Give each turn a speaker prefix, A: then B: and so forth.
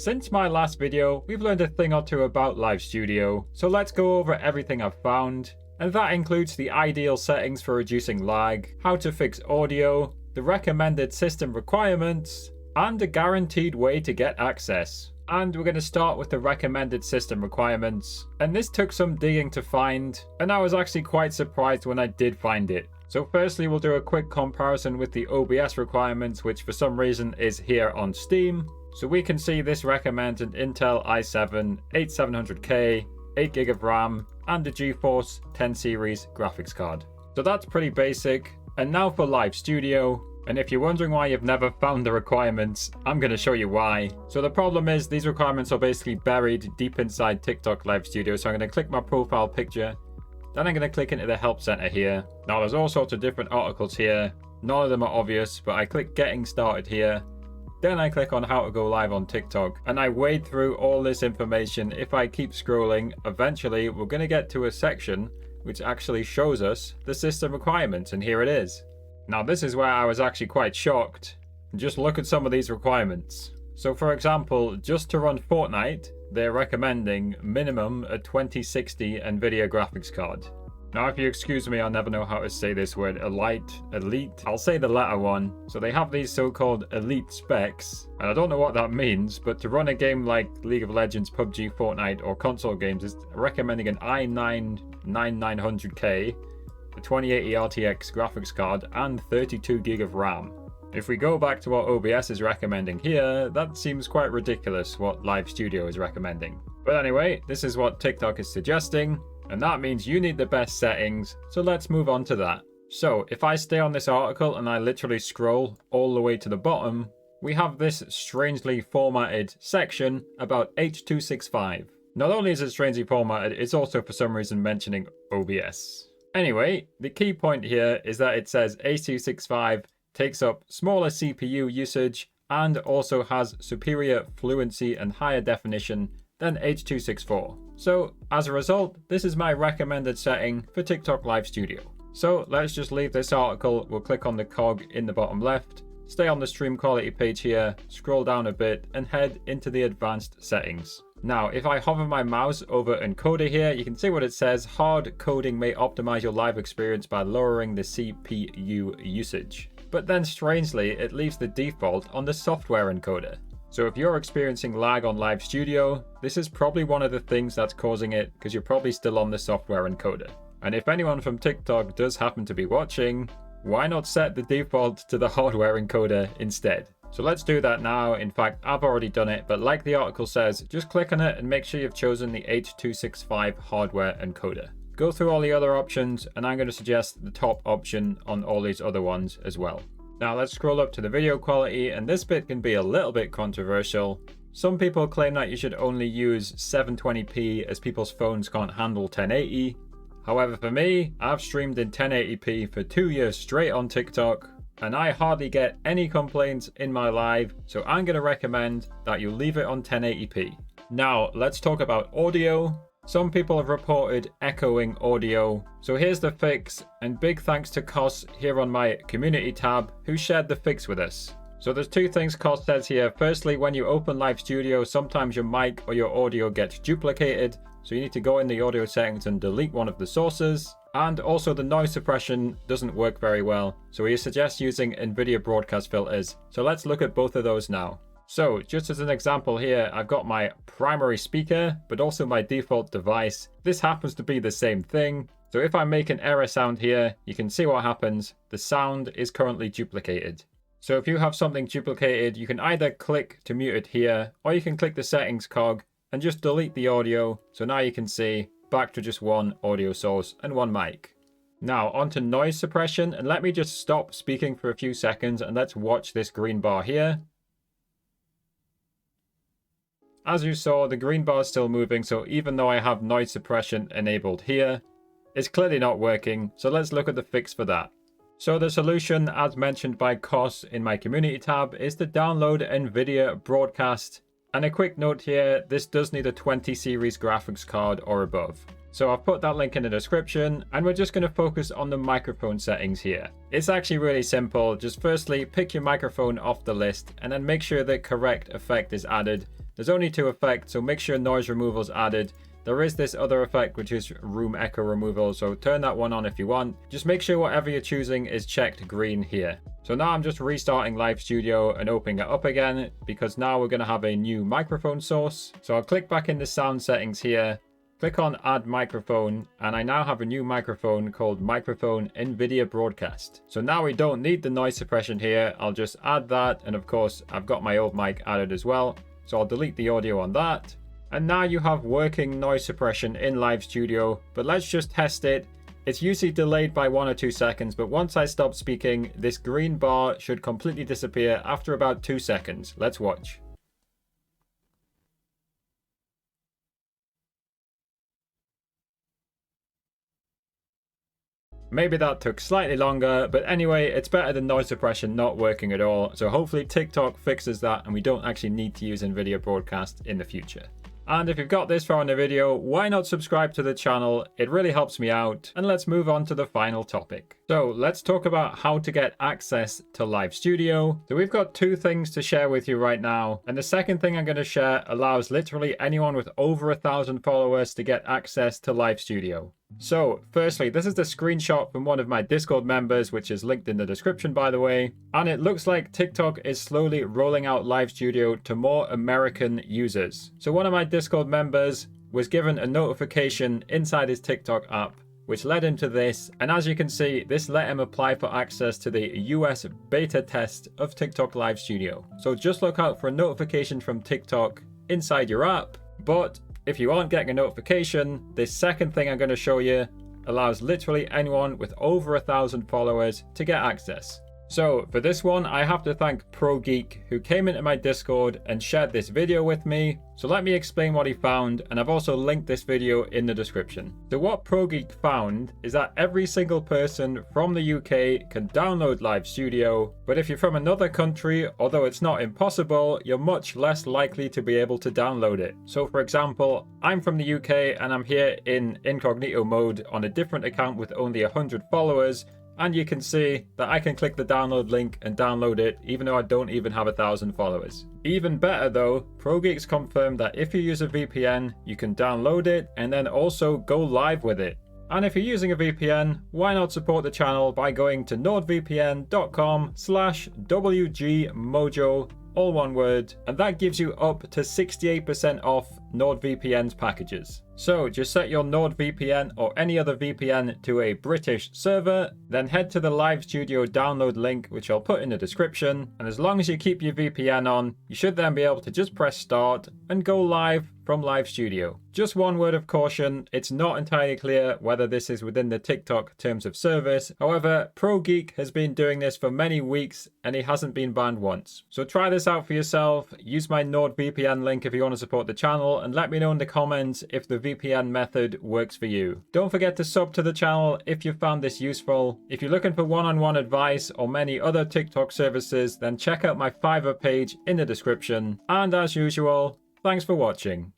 A: Since my last video, we've learned a thing or two about Live Studio, so let's go over everything I've found. And that includes the ideal settings for reducing lag, how to fix audio, the recommended system requirements, and a guaranteed way to get access. And we're going to start with the recommended system requirements. And this took some digging to find, and I was actually quite surprised when I did find it. So firstly, we'll do a quick comparison with the OBS requirements, which for some reason is here on Steam. So we can see this recommends an Intel i7 8700K, 8GB of RAM, and a GeForce 10 series graphics card. So that's pretty basic. And now for Live Studio. And if you're wondering why you've never found the requirements, I'm going to show you why. So the problem is these requirements are basically buried deep inside TikTok Live Studio. So I'm going to click my profile picture. Then I'm going to click into the help center here. Now there's all sorts of different articles here. None of them are obvious, but I click getting started here. Then I click on how to go live on TikTok, and I wade through all this information. If I keep scrolling, eventually we're going to get to a section which actually shows us the system requirements, and here it is. Now this is where I was actually quite shocked. Just look at some of these requirements. So for example, just to run Fortnite, they're recommending minimum a 2060 NVIDIA graphics card. Now, if you excuse me, I'll never know how to say this word. Elite. I'll say the latter one. So they have these so-called elite specs, and I don't know what that means, but to run a game like League of Legends, PUBG, Fortnite, or console games is recommending an i9-9900K, a 2080 RTX graphics card, and 32GB of RAM. If we go back to what OBS is recommending here, that seems quite ridiculous what Live Studio is recommending. But anyway, this is what TikTok is suggesting. And that means you need the best settings, so let's move on to that. So if I stay on this article and I literally scroll all the way to the bottom, we have this strangely formatted section about H.265. Not only is it strangely formatted, it's also for some reason mentioning OBS. Anyway, the key point here is that it says H.265 takes up smaller CPU usage and also has superior fluency and higher definition than H.264. So as a result, this is my recommended setting for TikTok Live Studio. So let's just leave this article. We'll click on the cog in the bottom left, stay on the stream quality page here, scroll down a bit and head into the advanced settings. Now, if I hover my mouse over encoder here, you can see what it says. Hard coding may optimize your live experience by lowering the CPU usage. But then strangely, it leaves the default on the software encoder. So if you're experiencing lag on Live Studio, this is probably one of the things that's causing it, because you're probably still on the software encoder. And if anyone from TikTok does happen to be watching, why not set the default to the hardware encoder instead? So let's do that now. In fact, I've already done it, but like the article says, just click on it and make sure you've chosen the H.265 hardware encoder. Go through all the other options, and I'm going to suggest the top option on all these other ones as well. Now let's scroll up to the video quality, and this bit can be a little bit controversial. Some people claim that you should only use 720p as people's phones can't handle 1080. However, for me, I've streamed in 1080p for 2 years straight on TikTok, and I hardly get any complaints in my live, so I'm going to recommend that you leave it on 1080p. Now let's talk about audio. Some people have reported echoing audio, so here's the fix, and big thanks to Kos here on my community tab who shared the fix with us. So there's two things Kos says here. Firstly, when you open Live Studio, sometimes your mic or your audio gets duplicated, so you need to go in the audio settings and delete one of the sources. And also the noise suppression doesn't work very well, so he suggests using NVIDIA broadcast filters. So let's look at both of those now. So just as an example here, I've got my primary speaker, but also my default device. This happens to be the same thing. So if I make an error sound here, you can see what happens. The sound is currently duplicated. So if you have something duplicated, you can either click to mute it here, or you can click the settings cog and just delete the audio. So now you can see back to just one audio source and one mic. Now onto noise suppression, and let me just stop speaking for a few seconds and let's watch this green bar here. As you saw, the green bar is still moving, so even though I have noise suppression enabled here, it's clearly not working, so let's look at the fix for that. So the solution, as mentioned by Kos in my community tab, is to download NVIDIA Broadcast. And a quick note here, this does need a 20 series graphics card or above. So I've put that link in the description, and we're just going to focus on the microphone settings here. It's actually really simple. Just firstly, pick your microphone off the list, and then make sure the correct effect is added. There's only 2 effects, so make sure noise removal is added. There is this other effect, which is room echo removal, so turn that one on if you want. Just make sure whatever you're choosing is checked green here. So now I'm just restarting Live Studio and opening it up again, because now we're going to have a new microphone source. So I'll click back into sound settings here. Click on add microphone, and I now have a new microphone called microphone NVIDIA Broadcast. So now we don't need the noise suppression here. I'll just add that, and of course I've got my old mic added as well. So I'll delete the audio on that. And now you have working noise suppression in Live Studio, but let's just test it. It's usually delayed by 1 or 2 seconds, but once I stop speaking, this green bar should completely disappear after about 2 seconds. Let's watch. Maybe that took slightly longer, but anyway, it's better than noise suppression not working at all. So hopefully TikTok fixes that and we don't actually need to use NVIDIA Broadcast in the future. And if you've got this far in the video, why not subscribe to the channel? It really helps me out. And let's move on to the final topic. So let's talk about how to get access to Live Studio. So we've got 2 things to share with you right now. And the second thing I'm going to share allows literally anyone with over 1,000 followers to get access to Live Studio. So firstly, this is the screenshot from one of my Discord members, which is linked in the description, by the way. And it looks like TikTok is slowly rolling out Live Studio to more American users. So one of my Discord members was given a notification inside his TikTok app, which led him to this. And as you can see, this let him apply for access to the US beta test of TikTok Live Studio. So just look out for a notification from TikTok inside your app. But if you aren't getting a notification, this second thing I'm going to show you allows literally anyone with over 1,000 followers to get access. So for this one, I have to thank ProGeek, who came into my Discord and shared this video with me. So let me explain what he found, and I've also linked this video in the description. So what ProGeek found is that every single person from the UK can download Live Studio, but if you're from another country, although it's not impossible, you're much less likely to be able to download it. So for example, I'm from the UK and I'm here in incognito mode on a different account with only 100 followers. And you can see that I can click the download link and download it, even though I don't even have 1,000 followers. Even better though, ProGeeks confirmed that if you use a VPN, you can download it and then also go live with it. And if you're using a VPN, why not support the channel by going to nordvpn.com/WGMojo, all one word, and that gives you up to 68% off NordVPN's packages. So just set your NordVPN or any other VPN to a British server, then head to the Live Studio download link, which I'll put in the description, and as long as you keep your VPN on, you should then be able to just press start and go live from Live Studio. Just one word of caution, it's not entirely clear whether this is within the TikTok terms of service. However, ProGeek has been doing this for many weeks and he hasn't been banned once. So try this out for yourself, use my NordVPN link if you want to support the channel, and let me know in the comments if the VPN method works for you. Don't forget to sub to the channel if you found this useful. If you're looking for one-on-one advice or many other TikTok services, then check out my Fiverr page in the description. And as usual, thanks for watching.